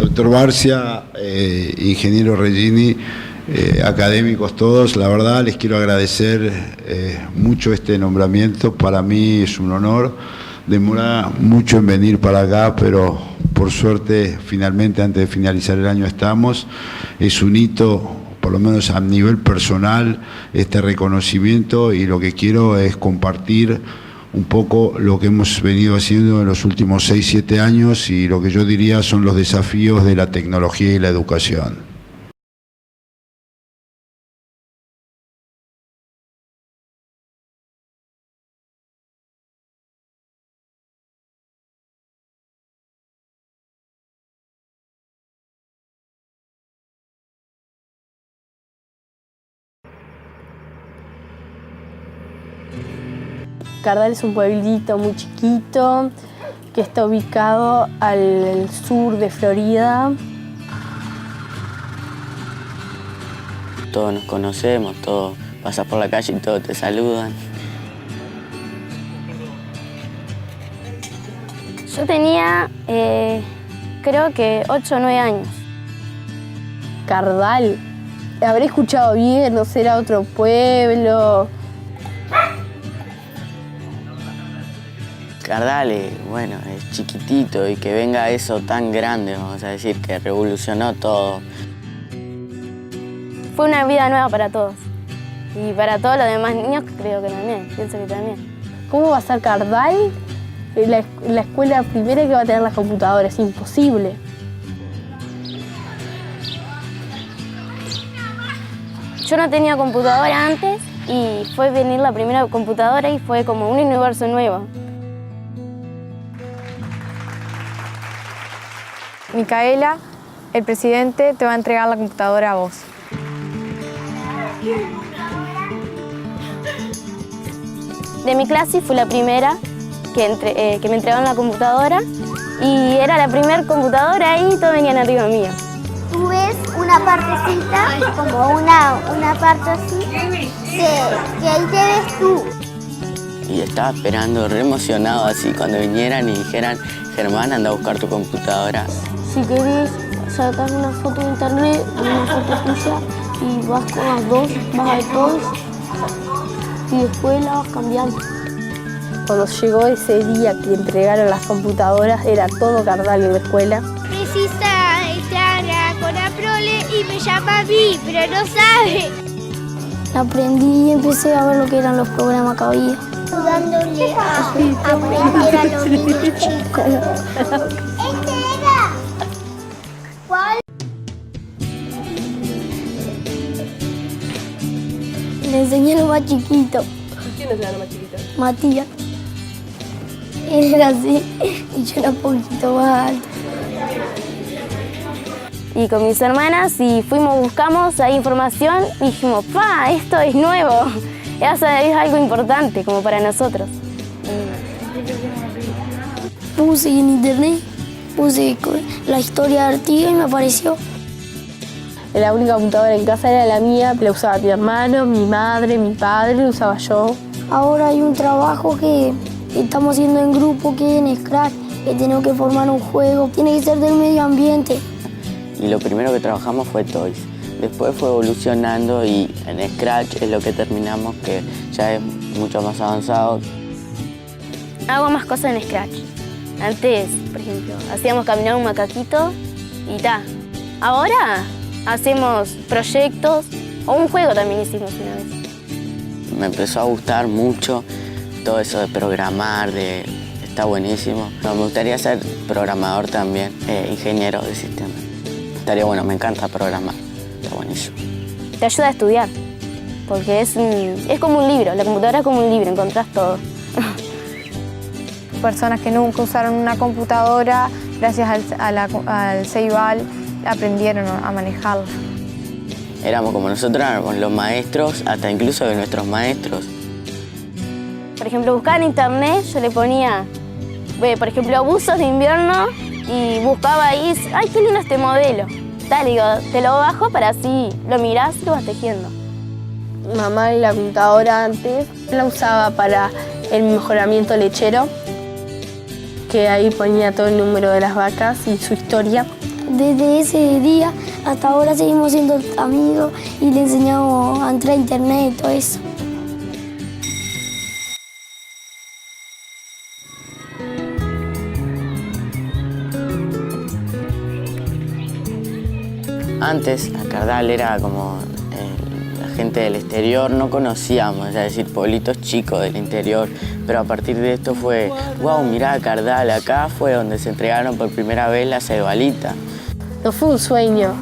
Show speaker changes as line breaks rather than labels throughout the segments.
Doctor Barcia, ingeniero Regini, académicos todos, la verdad les quiero agradecer mucho este nombramiento. Para mí es un honor. Demora mucho en venir para acá, pero por suerte finalmente antes de finalizar el año estamos. Es un hito, por lo menos a nivel personal, este reconocimiento, y lo que quiero es compartir un poco lo que hemos venido haciendo en los últimos 6-7 años y lo que yo diría son los desafíos de la tecnología y la educación.
Cardal es un pueblito muy chiquito que está ubicado al sur de Florida.
Todos nos conocemos, todos pasas por la calle y todos te saludan.
Yo tenía, creo que 8 o 9 años.
Cardal, habré escuchado bien, no será otro pueblo.
Cardal, bueno, es chiquitito y que venga eso tan grande, vamos a decir, que revolucionó todo.
Fue una vida nueva para todos. Y para todos los demás niños creo que también, pienso que también.
¿Cómo va a ser Cardal la escuela primera que va a tener las computadoras? Es imposible.
Yo no tenía computadora antes y fue venir la primera computadora y fue como un universo nuevo.
Micaela, el presidente te va a entregar la computadora a vos.
De mi clase fui la primera que me entregaron la computadora y era la primera computadora y todos venían arriba mío.
Tú ves una partecita, como una parte así, que ahí te ves tú.
Y estaba esperando, re emocionado así, cuando vinieran y dijeran, Germán, anda a buscar tu computadora.
Si querés sacar una foto de internet, una foto tuya, y vas con las dos, vas a todos y después la vas cambiando.
Cuando llegó ese día que entregaron las computadoras, era todo Cardal en la escuela.
Precisa entrar con la prole y me llama a mí, pero no sabe.
Aprendí y empecé a ver lo que eran los programas que había.
Dándole a aprender a los niños chicos. ¿Este era? ¿Cuál?
Le enseñé a lo más chiquito.
¿Quién es la más chiquita?
Matías. Él era así y yo era un poquito más alto. Y con mis hermanas y buscamos ahí información y dijimos, ¡pa! Esto es nuevo. Eso es algo importante como para nosotros.
Puse en internet, puse la historia de Artigas y me apareció.
La única computadora en casa era la mía, la usaba mi hermano, mi madre, mi padre, la usaba yo.
Ahora hay un trabajo que estamos haciendo en grupo, que es en Scratch, que tenemos que formar un juego, tiene que ser del medio ambiente.
Y lo primero que trabajamos fue Toys. Después fue evolucionando y en Scratch es lo que terminamos, que ya es mucho más avanzado.
Hago más cosas en Scratch. Antes, por ejemplo, hacíamos caminar un macaquito y ta. Ahora hacemos proyectos o un juego también hicimos una vez.
Me empezó a gustar mucho todo eso de programar, está buenísimo. Me gustaría ser programador también, ingeniero de sistemas. Estaría bueno, me encanta programar, está buenísimo.
Te ayuda a estudiar, porque es como un libro, la computadora es como un libro, encontrás todo.
Personas que nunca usaron una computadora, gracias al Ceibal, aprendieron a manejarla.
Éramos como nosotros, éramos los maestros, hasta incluso de nuestros maestros.
Por ejemplo, buscaba en internet, yo le ponía, por ejemplo, buzos de invierno y buscaba ahí, ¡ay, qué lindo este modelo! Dale, digo, te lo bajo para así lo mirás y lo vas tejiendo.
Mamá la computadora antes la usaba para el mejoramiento lechero, que ahí ponía todo el número de las vacas y su historia.
Desde ese día hasta ahora seguimos siendo amigos y le enseñamos a entrar a internet y todo eso.
Antes, a Cardal era como la gente del exterior, no conocíamos, es decir, pueblitos chicos del interior, pero a partir de esto fue, wow, mirá Cardal, acá fue donde se entregaron por primera vez la ceibalita.
No fue un sueño,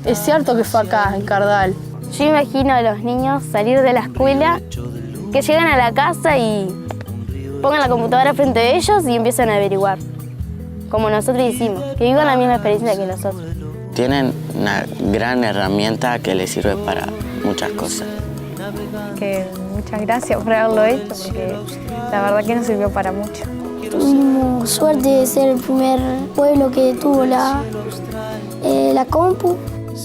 es cierto que fue acá, en Cardal.
Yo imagino a los niños salir de la escuela, que llegan a la casa y pongan la computadora frente a ellos y empiezan a averiguar, como nosotros hicimos, que vivan la misma experiencia que nosotros.
Tienen una gran herramienta que les sirve para muchas cosas.
Muchas gracias por haberlo hecho, porque la verdad que nos sirvió para mucho.
Tuvimos suerte de ser el primer pueblo que tuvo la compu.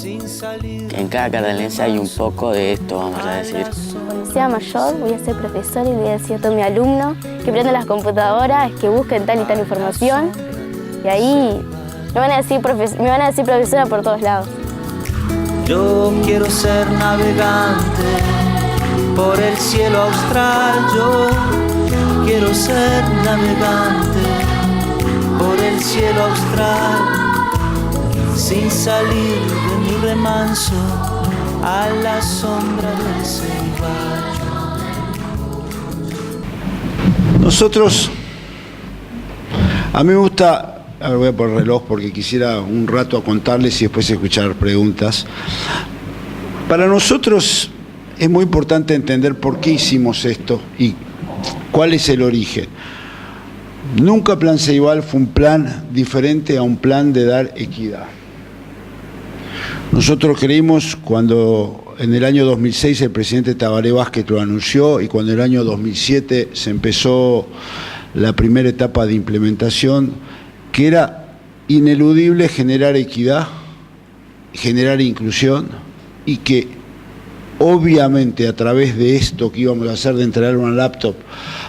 En cada cardalense hay un poco de esto, vamos a decir.
Cuando sea mayor voy a ser profesor y le voy a decir a todos mis alumnos que prendan las computadoras, que busquen tal y tal información, y ahí me van a decir profesora por todos lados.
Yo quiero ser navegante por el cielo austral. Yo quiero ser navegante por el cielo austral, sin salir de mi remanso a la sombra del ceibal.
Nosotros, a mí me gusta. Ahora voy a por el reloj porque quisiera un rato a contarles y después escuchar preguntas. Para nosotros es muy importante entender por qué hicimos esto y cuál es el origen. Nunca Plan Ceibal fue un plan diferente a un plan de dar equidad. Nosotros creímos cuando en el año 2006 el presidente Tabaré Vázquez lo anunció y cuando en el año 2007 se empezó la primera etapa de implementación, que era ineludible generar equidad, generar inclusión y que obviamente a través de esto que íbamos a hacer de entregar una laptop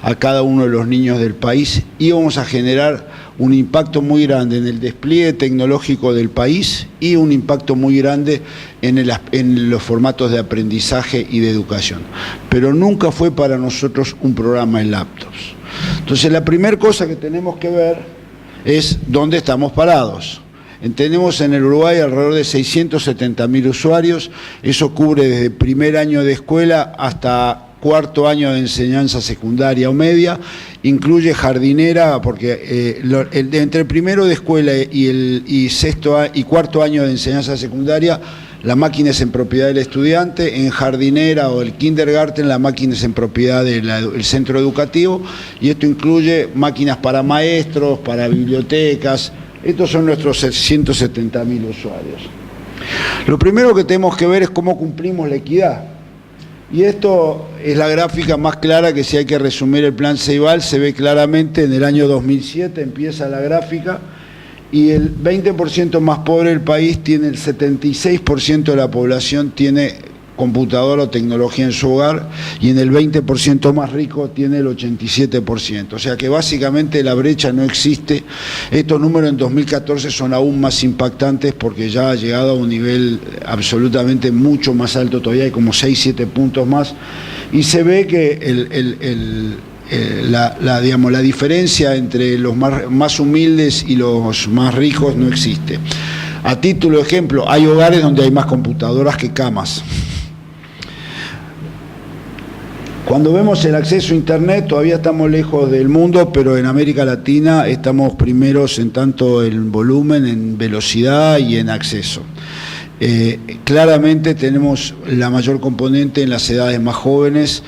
a cada uno de los niños del país, íbamos a generar un impacto muy grande en el despliegue tecnológico del país y un impacto muy grande en los formatos de aprendizaje y de educación. Pero nunca fue para nosotros un programa en laptops. Entonces la primera cosa que tenemos que ver es dónde estamos parados. Tenemos en el Uruguay alrededor de 670.000 usuarios, eso cubre desde primer año de escuela hasta cuarto año de enseñanza secundaria o media, incluye jardinera, porque entre el primero de escuela y sexto y cuarto año de enseñanza secundaria, la máquina es en propiedad del estudiante, en jardinera o el kindergarten la máquina es en propiedad del centro educativo y esto incluye máquinas para maestros, para bibliotecas. Estos son nuestros 170.000 usuarios. Lo primero que tenemos que ver es cómo cumplimos la equidad. Y esto es la gráfica más clara que si hay que resumir el Plan Ceibal, se ve claramente en el año 2007, empieza la gráfica, y el 20% más pobre del país tiene el 76% de la población tiene computadora o tecnología en su hogar y en el 20% más rico tiene el 87%. O sea que básicamente la brecha no existe. Estos números en 2014 son aún más impactantes porque ya ha llegado a un nivel absolutamente mucho más alto, todavía hay como 6-7 puntos más y se ve que la diferencia entre los más humildes y los más ricos no existe. A título de ejemplo, hay hogares donde hay más computadoras que camas. Cuando vemos el acceso a Internet, todavía estamos lejos del mundo, pero en América Latina estamos primeros en tanto en volumen, en velocidad y en acceso. Claramente tenemos la mayor componente en las edades más jóvenes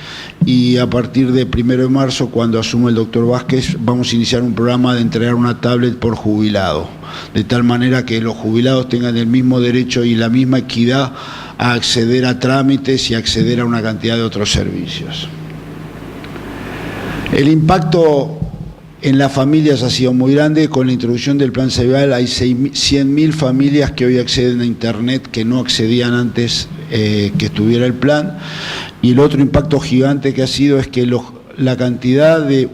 y a partir de 1 de marzo, cuando asume el doctor Vázquez, vamos a iniciar un programa de entregar una tablet por jubilado, de tal manera que los jubilados tengan el mismo derecho y la misma equidad a acceder a trámites y acceder a una cantidad de otros servicios. El impacto en las familias ha sido muy grande. Con la introducción del Plan Ceibal hay 100.000 familias que hoy acceden a Internet que no accedían antes que estuviera el plan. Y el otro impacto gigante que ha sido es que la cantidad de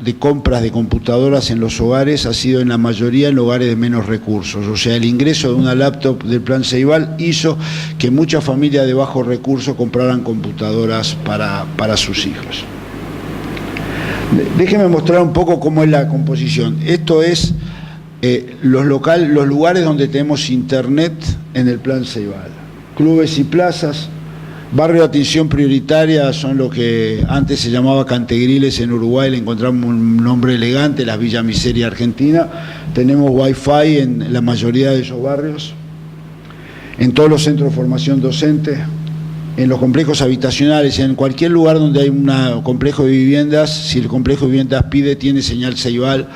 de compras de computadoras en los hogares ha sido en la mayoría en hogares de menos recursos. O sea, el ingreso de una laptop del Plan Ceibal hizo que muchas familias de bajos recursos compraran computadoras para sus hijos. Déjenme mostrar un poco cómo es la composición. Esto es los lugares donde tenemos internet en el Plan Ceibal. Clubes y plazas. Barrio de atención prioritaria son lo que antes se llamaba Cantegriles en Uruguay, le encontramos un nombre elegante, las Villa Miseria Argentina. Tenemos wifi en la mayoría de esos barrios, en todos los centros de formación docente, en los complejos habitacionales, en cualquier lugar donde hay un complejo de viviendas. Si el complejo de viviendas pide, tiene señal Ceibal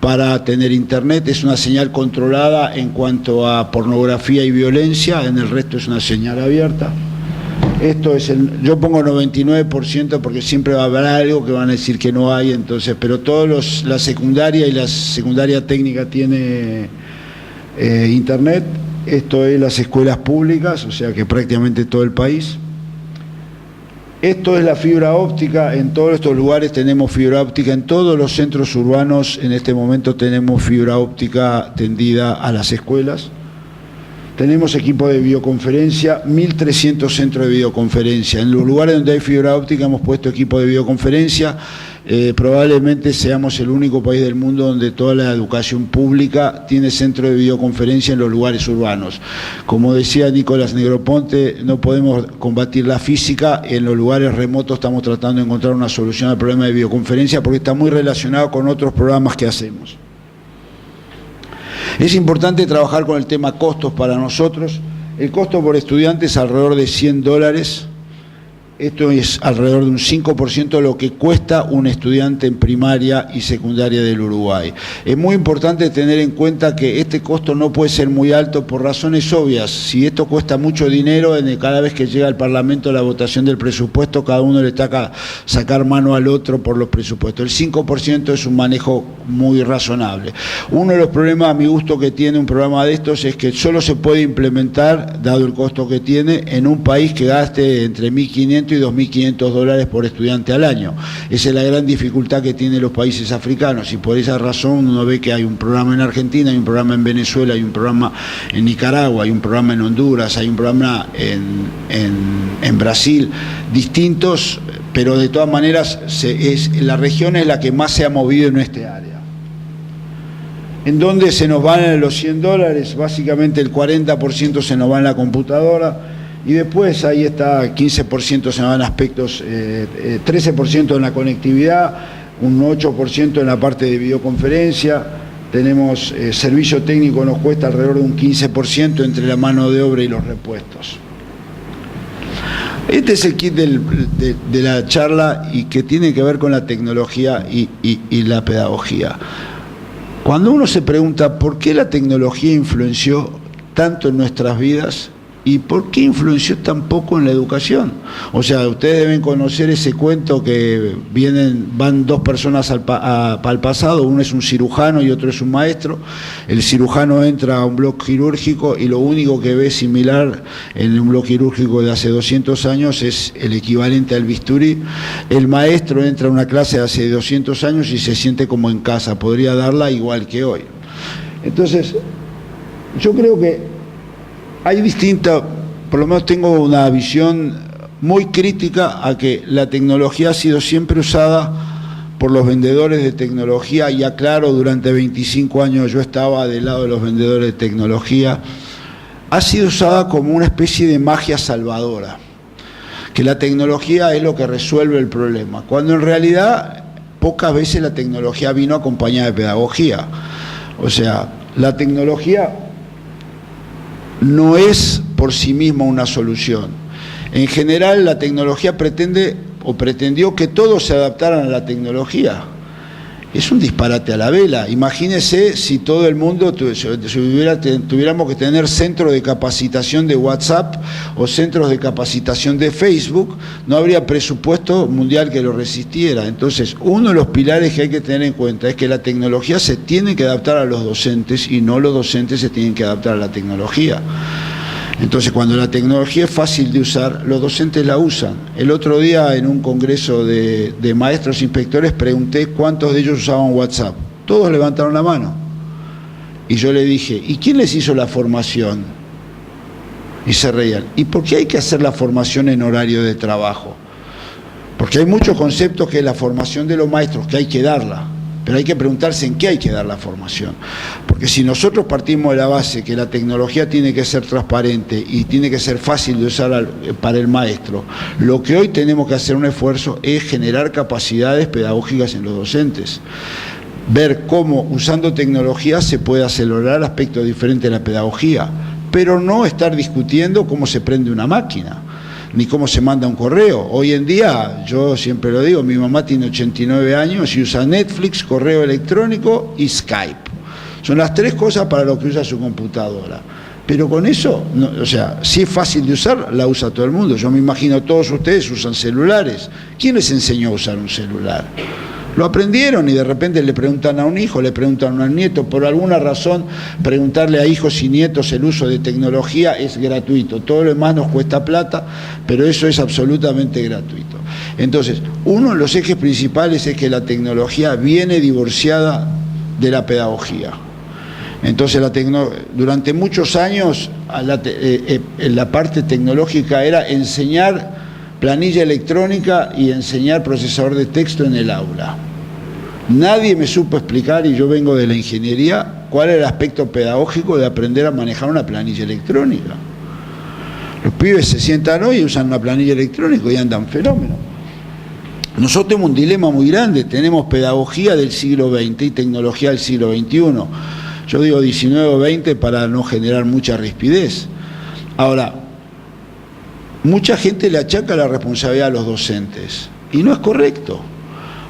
para tener internet. Es una señal controlada en cuanto a pornografía y violencia, en el resto es una señal abierta. Esto es yo pongo 99% porque siempre va a haber algo que van a decir que no hay, entonces, pero la secundaria y la secundaria técnica tiene internet. Esto es las escuelas públicas, o sea que prácticamente todo el país. Esto es la fibra óptica. En todos estos lugares tenemos fibra óptica, en todos los centros urbanos en este momento tenemos fibra óptica tendida a las escuelas. Tenemos equipo de videoconferencia, 1.300 centros de videoconferencia. En los lugares donde hay fibra óptica hemos puesto equipo de videoconferencia. Probablemente seamos el único país del mundo donde toda la educación pública tiene centro de videoconferencia en los lugares urbanos. Como decía Nicolás Negroponte, no podemos combatir la física. En los lugares remotos estamos tratando de encontrar una solución al problema de videoconferencia porque está muy relacionado con otros programas que hacemos. Es importante trabajar con el tema costos para nosotros. El costo por estudiante es alrededor de $100. Esto es alrededor de un 5% de lo que cuesta un estudiante en primaria y secundaria del Uruguay. Es muy importante tener en cuenta que este costo no puede ser muy alto por razones obvias. Si esto cuesta mucho dinero, cada vez que llega al Parlamento la votación del presupuesto, cada uno le toca sacar mano al otro por los presupuestos. El 5% es un manejo muy razonable. Uno de los problemas a mi gusto que tiene un programa de estos es que solo se puede implementar, dado el costo que tiene, en un país que gaste entre 1.500 y $2.500 por estudiante al año. Esa es la gran dificultad que tienen los países africanos y por esa razón uno ve que hay un programa en Argentina, hay un programa en Venezuela, hay un programa en Nicaragua, hay un programa en Honduras, hay un programa en Brasil, distintos, pero de todas maneras la región es la que más se ha movido en este área. ¿En dónde se nos van los $100? Básicamente el 40% se nos va en la computadora. Y después ahí está, 15% se van aspectos, 13% en la conectividad, un 8% en la parte de videoconferencia. Tenemos servicio técnico, nos cuesta alrededor de un 15% entre la mano de obra y los repuestos. Este es el kit de la charla y que tiene que ver con la tecnología y la pedagogía. Cuando uno se pregunta por qué la tecnología influenció tanto en nuestras vidas, ¿y por qué influenció tan poco en la educación? O sea, ustedes deben conocer ese cuento que van dos personas al pasado, uno es un cirujano y otro es un maestro. El cirujano entra a un bloque quirúrgico y lo único que ve similar en un bloque quirúrgico de hace 200 años es el equivalente al bisturí. El maestro entra a una clase de hace 200 años y se siente como en casa, podría darla igual que hoy. Entonces, yo creo que hay por lo menos tengo una visión muy crítica a que la tecnología ha sido siempre usada por los vendedores de tecnología, y aclaro, durante 25 años yo estaba del lado de los vendedores de tecnología, ha sido usada como una especie de magia salvadora, que la tecnología es lo que resuelve el problema, cuando en realidad pocas veces la tecnología vino acompañada de pedagogía. O sea, la tecnología no es por sí misma una solución. En general, la tecnología pretendió que todos se adaptaran a la tecnología. Es un disparate a la vela. Imagínese si todo el mundo tuviéramos que tener centros de capacitación de WhatsApp o centros de capacitación de Facebook, no habría presupuesto mundial que lo resistiera. Entonces, uno de los pilares que hay que tener en cuenta es que la tecnología se tiene que adaptar a los docentes y no los docentes se tienen que adaptar a la tecnología. Entonces, cuando la tecnología es fácil de usar, los docentes la usan. El otro día, en un congreso de maestros inspectores, pregunté cuántos de ellos usaban WhatsApp. Todos levantaron la mano. Y yo le dije, ¿y quién les hizo la formación? Y se reían. ¿Y por qué hay que hacer la formación en horario de trabajo? Porque hay muchos conceptos que es la formación de los maestros, que hay que darla. Pero hay que preguntarse en qué hay que dar la formación. Porque si nosotros partimos de la base que la tecnología tiene que ser transparente y tiene que ser fácil de usar para el maestro, lo que hoy tenemos que hacer un esfuerzo es generar capacidades pedagógicas en los docentes. Ver cómo usando tecnología se puede acelerar aspectos diferentes de la pedagogía, pero no estar discutiendo cómo se prende una máquina, ni cómo se manda un correo. Hoy en día, yo siempre lo digo, mi mamá tiene 89 años y usa Netflix, correo electrónico y Skype. Son las 3 cosas para lo que usa su computadora. Pero con eso, no, o sea, si es fácil de usar, la usa todo el mundo. Yo me imagino todos ustedes usan celulares. ¿Quién les enseñó a usar un celular? Lo aprendieron y de repente le preguntan a un hijo, le preguntan a un nieto. Por alguna razón, preguntarle a hijos y nietos el uso de tecnología es gratuito. Todo lo demás nos cuesta plata, pero eso es absolutamente gratuito. Entonces, uno de los ejes principales es que la tecnología viene divorciada de la pedagogía. Entonces, durante muchos años, la parte tecnológica era enseñar planilla electrónica y enseñar procesador de texto en el aula. Nadie me supo explicar, y yo vengo de la ingeniería, cuál era el aspecto pedagógico de aprender a manejar una planilla electrónica. Los pibes se sientan hoy y usan una planilla electrónica y andan fenómenos. Nosotros tenemos un dilema muy grande, tenemos pedagogía del siglo XX y tecnología del siglo XXI. Yo digo 19 o 20 para no generar mucha rispidez. Ahora, mucha gente le achaca la responsabilidad a los docentes, y no es correcto,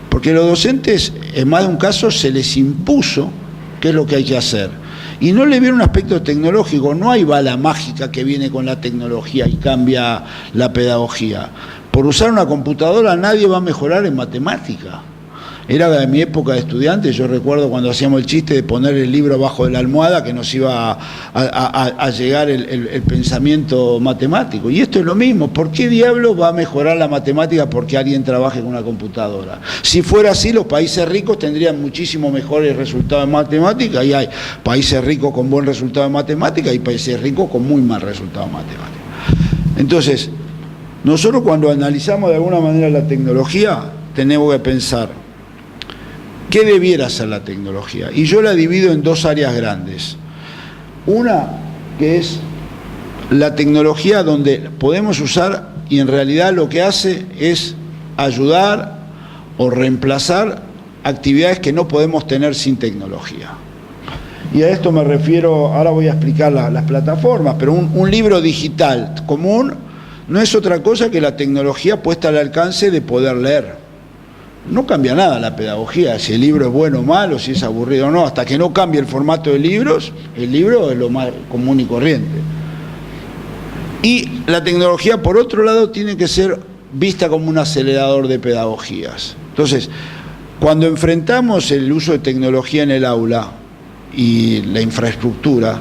porque los docentes, en más de un caso, se les impuso qué es lo que hay que hacer, y no le vieron un aspecto tecnológico. No hay bala mágica que viene con la tecnología y cambia la pedagogía. Por usar una computadora nadie va a mejorar en matemática. Era de mi época de estudiante, yo recuerdo cuando hacíamos el chiste de poner el libro abajo de la almohada que nos iba a llegar el pensamiento matemático. Y esto es lo mismo. ¿Por qué diablos va a mejorar la matemática porque alguien trabaje con una computadora? Si fuera así, los países ricos tendrían muchísimo mejores resultados en matemática, y hay países ricos con buen resultado en matemática y países ricos con muy mal resultado en matemática. Entonces, nosotros cuando analizamos de alguna manera la tecnología, tenemos que pensar ¿qué debiera ser la tecnología? Y yo la divido en 2 áreas grandes. Una que es la tecnología donde podemos usar y en realidad lo que hace es ayudar o reemplazar actividades que no podemos tener sin tecnología. Y a esto me refiero, ahora voy a explicar las plataformas, pero un libro digital común no es otra cosa que la tecnología puesta al alcance de poder leer. No cambia nada la pedagogía, si el libro es bueno o malo, si es aburrido o no, hasta que no cambie el formato de libros, el libro es lo más común y corriente. Y la tecnología, por otro lado, tiene que ser vista como un acelerador de pedagogías. Entonces, cuando enfrentamos el uso de tecnología en el aula y la infraestructura,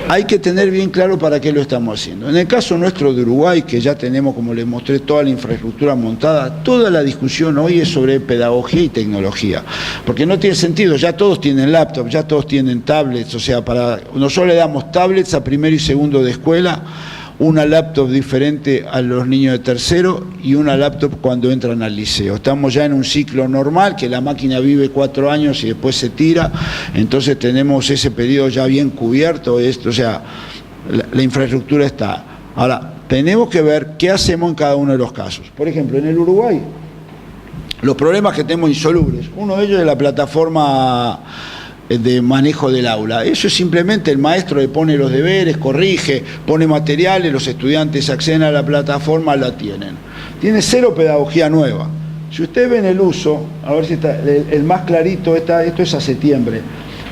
hay que tener bien claro para qué lo estamos haciendo. En el caso nuestro de Uruguay, que ya tenemos, como les mostré, toda la infraestructura montada, toda la discusión hoy es sobre pedagogía y tecnología. Porque no tiene sentido, ya todos tienen laptops, ya todos tienen tablets, o sea, nosotros le damos tablets a primero y segundo de escuela, una laptop diferente a los niños de tercero y una laptop cuando entran al liceo. Estamos ya en un ciclo normal, que la máquina vive 4 años y después se tira, entonces tenemos ese periodo ya bien cubierto, o sea, la infraestructura está. Ahora, tenemos que ver qué hacemos en cada uno de los casos. Por ejemplo, en el Uruguay, los problemas que tenemos insolubles, uno de ellos es la plataforma de manejo del aula. Eso es simplemente el maestro le pone los deberes, corrige, pone materiales, los estudiantes acceden a la plataforma, la tienen. Tiene 0 pedagogía nueva. Si ustedes ven el uso, a ver si está, el más clarito, esto es a septiembre,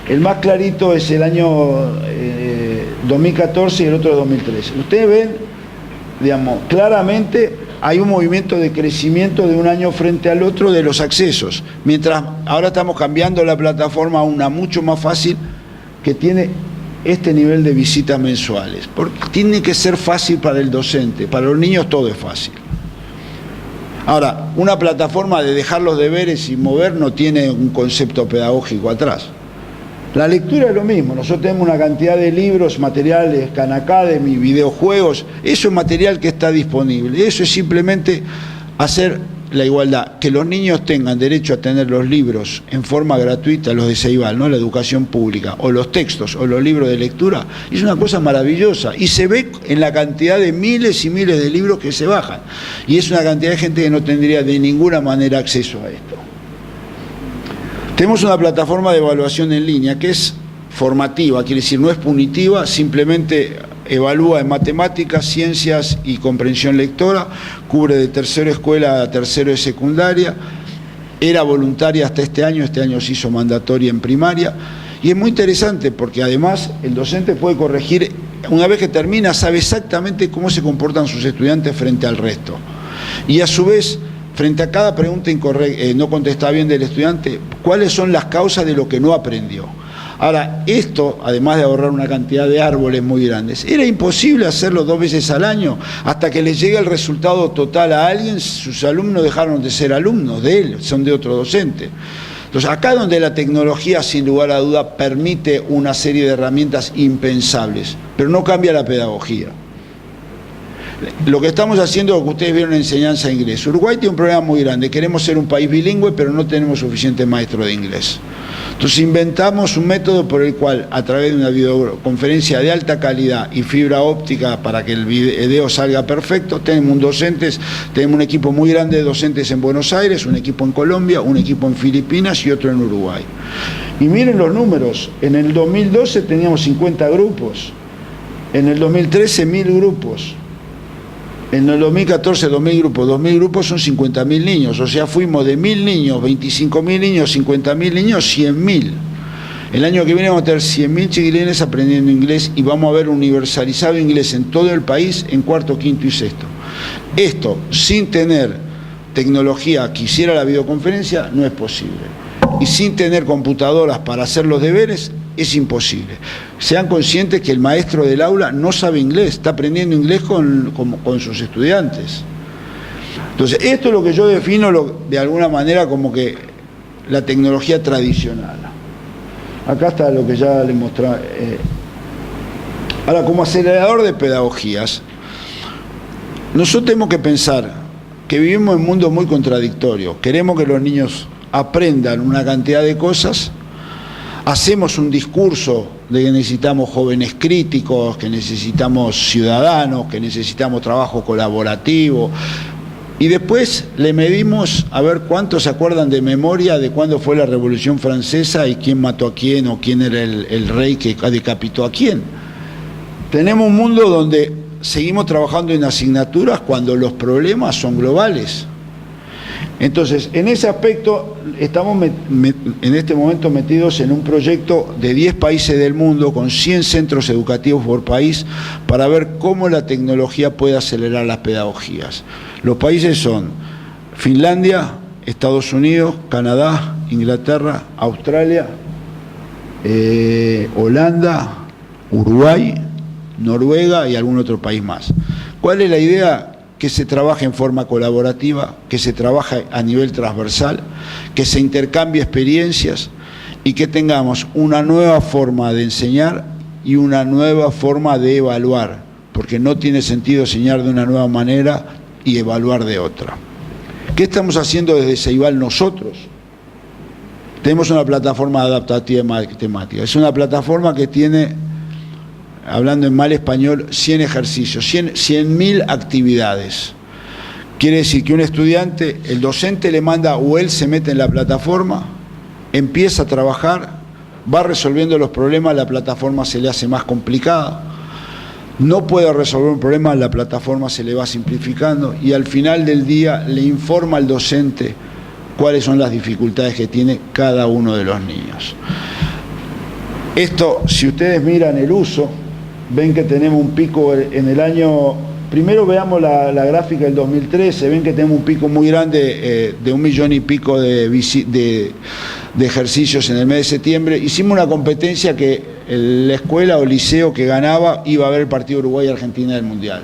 el más clarito es el año 2014 y el otro 2013. Ustedes ven, digamos, claramente hay un movimiento de crecimiento de un año frente al otro de los accesos, mientras ahora estamos cambiando la plataforma a una mucho más fácil, que tiene este nivel de visitas mensuales, porque tiene que ser fácil para el docente, para los niños todo es fácil. Ahora, una plataforma de dejar los deberes y mover no tiene un concepto pedagógico atrás. La lectura es lo mismo, nosotros tenemos una cantidad de libros, materiales, Khan Academy, videojuegos, eso es material que está disponible, eso es simplemente hacer la igualdad, que los niños tengan derecho a tener los libros en forma gratuita, los de Ceibal, ¿no? La educación pública, o los textos, o los libros de lectura, es una cosa maravillosa, y se ve en la cantidad de miles y miles de libros que se bajan, y es una cantidad de gente que no tendría de ninguna manera acceso a esto. Tenemos una plataforma de evaluación en línea que es formativa, quiere decir, no es punitiva, simplemente evalúa en matemáticas, ciencias y comprensión lectora, cubre de tercero de escuela a tercero de secundaria, era voluntaria hasta este año se hizo mandatoria en primaria, y es muy interesante porque además el docente puede corregir, una vez que termina, sabe exactamente cómo se comportan sus estudiantes frente al resto, y a su vez, frente a cada pregunta no contestada bien del estudiante, cuáles son las causas de lo que no aprendió. Ahora, esto, además de ahorrar una cantidad de árboles muy grandes, era imposible hacerlo 2 veces al año, hasta que le llegue el resultado total a alguien, sus alumnos dejaron de ser alumnos de él, son de otro docente. Entonces, acá donde la tecnología, sin lugar a duda, permite una serie de herramientas impensables, pero no cambia la pedagogía. Lo que estamos haciendo es lo que ustedes vieron en enseñanza de inglés. Uruguay tiene un problema muy grande, queremos ser un país bilingüe, pero no tenemos suficientes maestros de inglés. Entonces inventamos un método por el cual, a través de una videoconferencia de alta calidad y fibra óptica para que el video salga perfecto, tenemos un equipo muy grande de docentes en Buenos Aires, un equipo en Colombia, un equipo en Filipinas y otro en Uruguay. Y miren los números, en el 2012 teníamos 50 grupos, en el 2013 1000 grupos, en el 2014 2000 grupos son 50.000 niños, o sea, fuimos de 1000 niños, 25.000 niños, 50.000 niños, 100.000. El año que viene vamos a tener 100.000 chiquilines aprendiendo inglés y vamos a ver universalizado inglés en todo el país en cuarto, quinto y sexto. Esto, sin tener tecnología que hiciera la videoconferencia, no es posible. Y sin tener computadoras para hacer los deberes, es imposible. Sean conscientes que el maestro del aula no sabe inglés, está aprendiendo inglés con sus estudiantes. Entonces, esto es lo que yo defino de alguna manera como que la tecnología tradicional. Acá está lo que ya les mostraba. Ahora, como acelerador de pedagogías, nosotros tenemos que pensar que vivimos en un mundo muy contradictorio. Queremos que los niños aprendan una cantidad de cosas, hacemos un discurso de que necesitamos jóvenes críticos, que necesitamos ciudadanos, que necesitamos trabajo colaborativo, y después le medimos a ver cuántos se acuerdan de memoria de cuándo fue la Revolución Francesa y quién mató a quién o quién era el rey que decapitó a quién. Tenemos un mundo donde seguimos trabajando en asignaturas cuando los problemas son globales. Entonces, en ese aspecto, estamos en este momento metidos en un proyecto de 10 países del mundo, con 100 centros educativos por país, para ver cómo la tecnología puede acelerar las pedagogías. Los países son Finlandia, Estados Unidos, Canadá, Inglaterra, Australia, Holanda, Uruguay, Noruega y algún otro país más. ¿Cuál es la idea? Que se trabaje en forma colaborativa, que se trabaje a nivel transversal, que se intercambie experiencias y que tengamos una nueva forma de enseñar y una nueva forma de evaluar, porque no tiene sentido enseñar de una nueva manera y evaluar de otra. ¿Qué estamos haciendo desde Ceibal nosotros? Tenemos una plataforma adaptativa de matemática. Es una plataforma que tiene, hablando en mal español, 100 ejercicios, 100.000 actividades. Quiere decir que un estudiante, el docente le manda o él se mete en la plataforma, empieza a trabajar, va resolviendo los problemas, la plataforma se le hace más complicada, no puede resolver un problema, la plataforma se le va simplificando y al final del día le informa al docente cuáles son las dificultades que tiene cada uno de los niños. Esto, si ustedes miran el uso, ven que tenemos un pico en el año, primero veamos la gráfica del 2013, ven que tenemos un pico muy grande de 1 millón y pico de de ejercicios en el mes de septiembre. Hicimos una competencia que la escuela o liceo que ganaba iba a ver el partido Uruguay-Argentina del Mundial.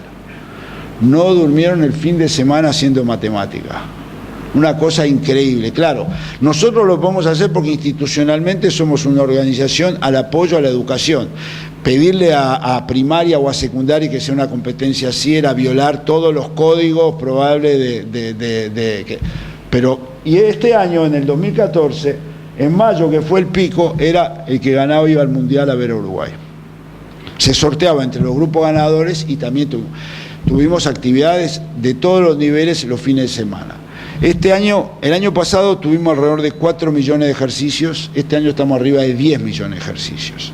No durmieron el fin de semana haciendo matemática. Una cosa increíble. Claro, nosotros lo podemos hacer porque institucionalmente somos una organización al apoyo a la educación. Pedirle a primaria o a secundaria que sea una competencia así era violar todos los códigos probables y este año, en el 2014, en mayo, que fue el pico, era el que ganaba iba al Mundial a ver a Uruguay. Se sorteaba entre los grupos ganadores y también tuvimos actividades de todos los niveles los fines de semana. Este año, el año pasado tuvimos alrededor de 4 millones de ejercicios, este año estamos arriba de 10 millones de ejercicios.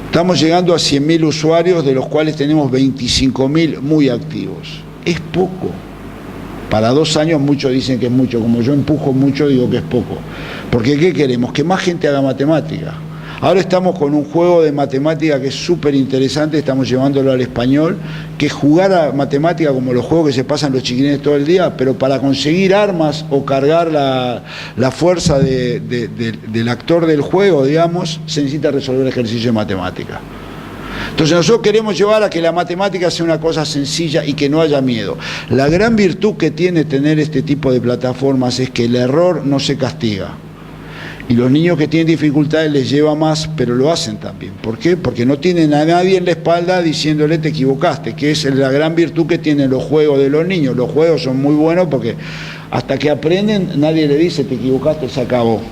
Estamos llegando a 100.000 usuarios, de los cuales tenemos 25.000 muy activos. Es poco. Para 2 años muchos dicen que es mucho, como yo empujo mucho digo que es poco. Porque ¿qué queremos? Que más gente haga matemática. Ahora estamos con un juego de matemática que es súper interesante, estamos llevándolo al español, que es jugar a matemática como los juegos que se pasan los chiquilines todo el día, pero para conseguir armas o cargar la fuerza del actor del juego, digamos, se necesita resolver ejercicio de matemática. Entonces nosotros queremos llevar a que la matemática sea una cosa sencilla y que no haya miedo. La gran virtud que tiene tener este tipo de plataformas es que el error no se castiga. Y los niños que tienen dificultades les lleva más, pero lo hacen también. ¿Por qué? Porque no tienen a nadie en la espalda diciéndole te equivocaste, que es la gran virtud que tienen los juegos de los niños. Los juegos son muy buenos porque hasta que aprenden nadie le dice te equivocaste, se acabó.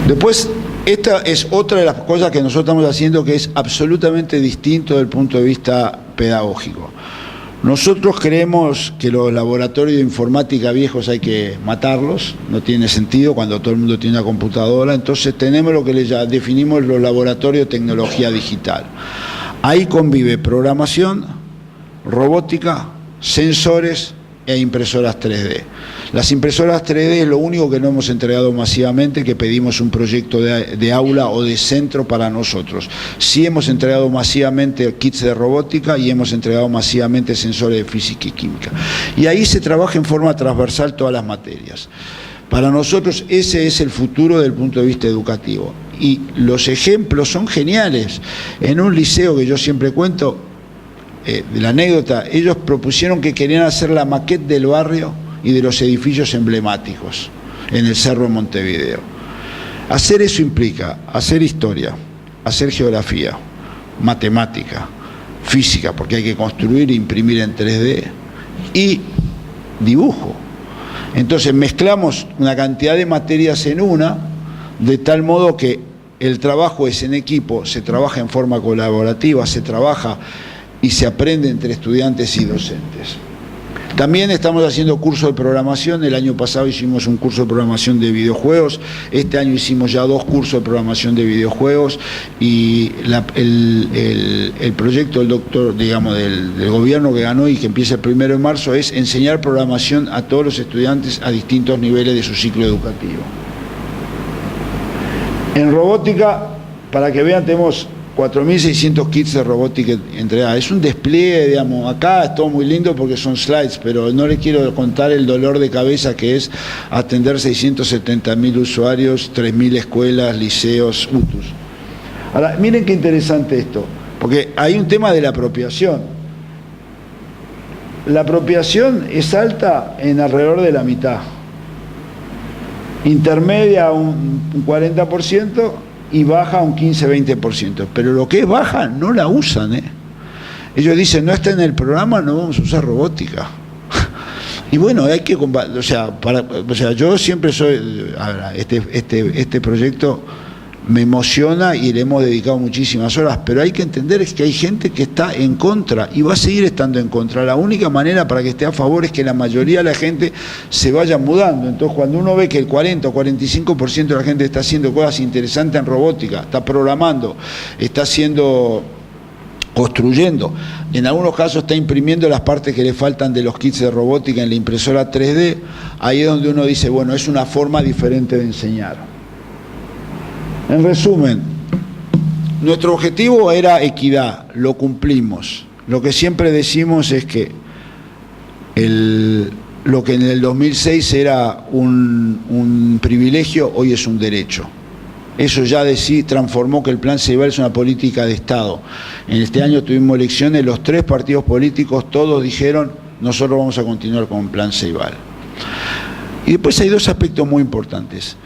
Después, esta es otra de las cosas que nosotros estamos haciendo que es absolutamente distinto desde el punto de vista pedagógico. Nosotros creemos que los laboratorios de informática viejos hay que matarlos, no tiene sentido cuando todo el mundo tiene una computadora, entonces tenemos lo que definimos los laboratorios de tecnología digital. Ahí convive programación, robótica, sensores e impresoras 3D. Las impresoras 3D es lo único que no hemos entregado masivamente, que pedimos un proyecto de aula o de centro para nosotros. Sí hemos entregado masivamente kits de robótica y hemos entregado masivamente sensores de física y química. Y ahí se trabaja en forma transversal todas las materias. Para nosotros ese es el futuro desde el punto de vista educativo. Y los ejemplos son geniales. En un liceo que yo siempre cuento, de la anécdota, ellos propusieron que querían hacer la maqueta del barrio y de los edificios emblemáticos en el Cerro de Montevideo. Hacer eso implica hacer historia, hacer geografía, matemática, física, porque hay que construir e imprimir en 3D, y dibujo. Entonces mezclamos una cantidad de materias en una, de tal modo que el trabajo es en equipo, se trabaja en forma colaborativa, se trabaja y se aprende entre estudiantes y docentes. También estamos haciendo cursos de programación. El año pasado hicimos un curso de programación de videojuegos. Este año hicimos ya 2 cursos de programación de videojuegos. Y el proyecto del doctor, digamos, del gobierno que ganó y que empieza el 1 de marzo es enseñar programación a todos los estudiantes a distintos niveles de su ciclo educativo. En robótica, para que vean, tenemos 4.600 kits de robótica entregados. Es un despliegue, digamos, acá es todo muy lindo porque son slides, pero no les quiero contar el dolor de cabeza que es atender 670.000 usuarios, 3.000 escuelas, liceos, UTUS. Ahora, miren qué interesante esto, porque hay un tema de la apropiación. La apropiación es alta en alrededor de la mitad, intermedia un 40%, y baja un 15-20%, pero lo que es baja no la usan. Ellos dicen, no está en el programa, no vamos a usar robótica. Y bueno, hay que o sea, yo siempre soy, este proyecto me emociona y le hemos dedicado muchísimas horas, pero hay que entender que hay gente que está en contra y va a seguir estando en contra. La única manera para que esté a favor es que la mayoría de la gente se vaya mudando. Entonces, cuando uno ve que el 40 o 45% de la gente está haciendo cosas interesantes en robótica, está programando, está construyendo, en algunos casos está imprimiendo las partes que le faltan de los kits de robótica en la impresora 3D, ahí es donde uno dice, bueno, es una forma diferente de enseñar. En resumen, nuestro objetivo era equidad, lo cumplimos. Lo que siempre decimos es que lo que en el 2006 era un privilegio, hoy es un derecho. Eso ya de sí transformó que el Plan Ceibal es una política de Estado. En este año tuvimos elecciones, los 3 partidos políticos, todos dijeron, nosotros vamos a continuar con el Plan Ceibal. Y después hay 2 aspectos muy importantes.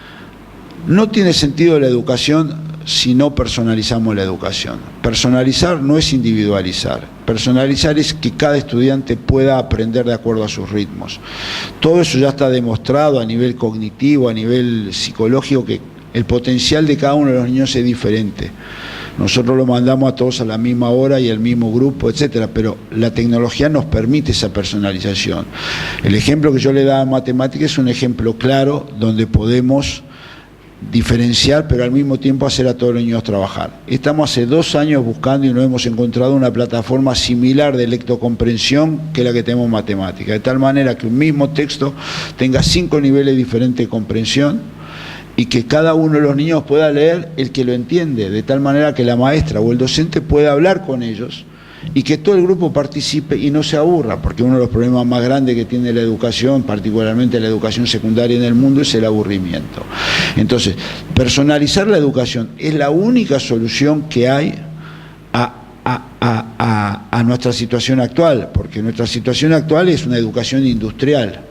No tiene sentido la educación si no personalizamos la educación. Personalizar no es individualizar. Personalizar es que cada estudiante pueda aprender de acuerdo a sus ritmos. Todo eso ya está demostrado a nivel cognitivo, a nivel psicológico, que el potencial de cada uno de los niños es diferente. Nosotros lo mandamos a todos a la misma hora y al mismo grupo, etcétera, pero la tecnología nos permite esa personalización. El ejemplo que yo le daba a matemáticas es un ejemplo claro donde podemos diferenciar, pero al mismo tiempo hacer a todos los niños trabajar. Estamos hace 2 años buscando y no hemos encontrado una plataforma similar de lectocomprensión que la que tenemos en matemática, de tal manera que un mismo texto tenga 5 niveles diferentes de comprensión y que cada uno de los niños pueda leer el que lo entiende, de tal manera que la maestra o el docente pueda hablar con ellos y que todo el grupo participe y no se aburra, porque uno de los problemas más grandes que tiene la educación, particularmente la educación secundaria en el mundo, es el aburrimiento. Entonces, personalizar la educación es la única solución que hay a nuestra situación actual, porque nuestra situación actual es una educación industrial.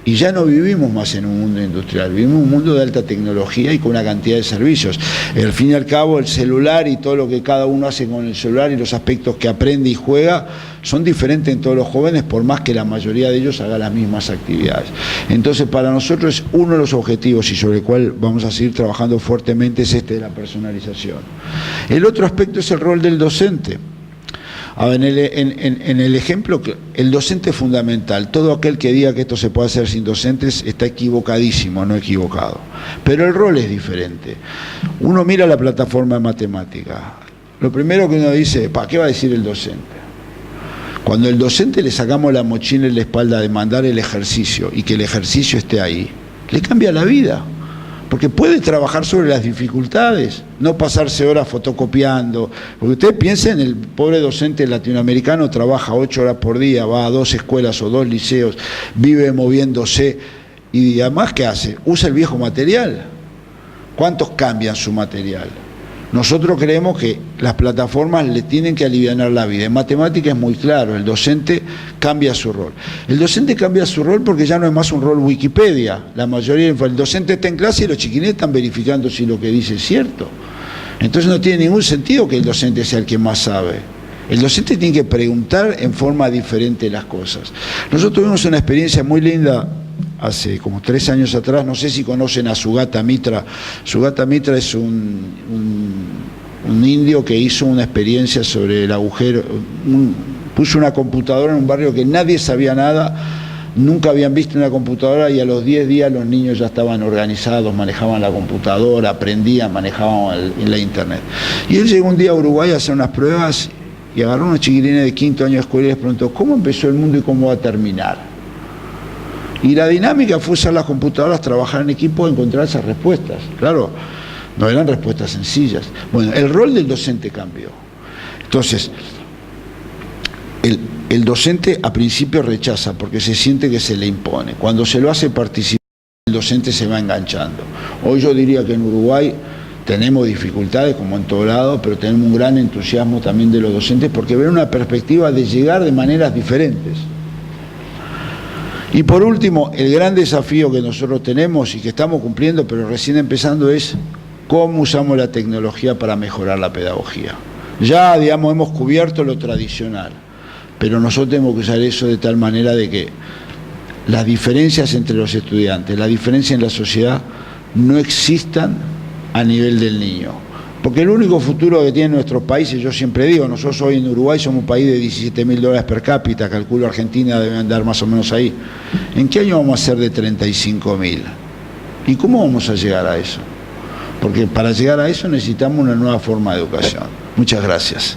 Y ya no vivimos más en un mundo industrial, vivimos en un mundo de alta tecnología y con una cantidad de servicios. Al fin y al cabo, el celular y todo lo que cada uno hace con el celular y los aspectos que aprende y juega son diferentes en todos los jóvenes, por más que la mayoría de ellos haga las mismas actividades. Entonces, para nosotros es uno de los objetivos y sobre el cual vamos a seguir trabajando fuertemente es este de la personalización. El otro aspecto es el rol del docente. A ver, en el ejemplo, el docente es fundamental. Todo aquel que diga que esto se puede hacer sin docentes está equivocadísimo, no equivocado. Pero el rol es diferente. Uno mira la plataforma de matemática. Lo primero que uno dice, ¿qué va a decir el docente? Cuando el docente le sacamos la mochila en la espalda de mandar el ejercicio y que el ejercicio esté ahí, le cambia la vida. Porque puede trabajar sobre las dificultades, no pasarse horas fotocopiando. Porque ustedes piensen, el pobre docente latinoamericano trabaja 8 horas por día, va a 2 escuelas o 2 liceos, vive moviéndose y además, ¿qué hace? Usa el viejo material. ¿Cuántos cambian su material? Nosotros creemos que las plataformas le tienen que alivianar la vida. En matemática es muy claro, el docente cambia su rol. El docente cambia su rol porque ya no es más un rol Wikipedia. La mayoría, el docente está en clase y los chiquines están verificando si lo que dice es cierto. Entonces no tiene ningún sentido que el docente sea el que más sabe. El docente tiene que preguntar en forma diferente las cosas. Nosotros tuvimos una experiencia muy linda hace como 3 años atrás, no sé si conocen a Sugata Mitra. Sugata Mitra es un indio que hizo una experiencia sobre el agujero, puso una computadora en un barrio que nadie sabía nada, nunca habían visto una computadora y a los 10 días los niños ya estaban organizados, manejaban la computadora, aprendían, manejaban la internet. Y él llegó un día a Uruguay a hacer unas pruebas y agarró unos chiquilines de 5º año de escuela y les preguntó, ¿cómo empezó el mundo y cómo va a terminar? Y la dinámica fue usar las computadoras, trabajar en equipo, encontrar esas respuestas. Claro, no eran respuestas sencillas. Bueno, el rol del docente cambió. Entonces, el docente a principio rechaza porque se siente que se le impone. Cuando se lo hace participar, el docente se va enganchando. Hoy yo diría que en Uruguay tenemos dificultades, como en todo lado, pero tenemos un gran entusiasmo también de los docentes porque ven una perspectiva de llegar de maneras diferentes. Y por último, el gran desafío que nosotros tenemos y que estamos cumpliendo, pero recién empezando, es cómo usamos la tecnología para mejorar la pedagogía. Ya, digamos, hemos cubierto lo tradicional, pero nosotros tenemos que usar eso de tal manera de que las diferencias entre los estudiantes, la diferencia en la sociedad, no existan a nivel del niño. Porque el único futuro que tienen nuestros países, yo siempre digo, nosotros hoy en Uruguay somos un país de $17.000 per cápita, calculo Argentina debe andar más o menos ahí. ¿En qué año vamos a ser de 35.000? ¿Y cómo vamos a llegar a eso? Porque para llegar a eso necesitamos una nueva forma de educación. Muchas gracias.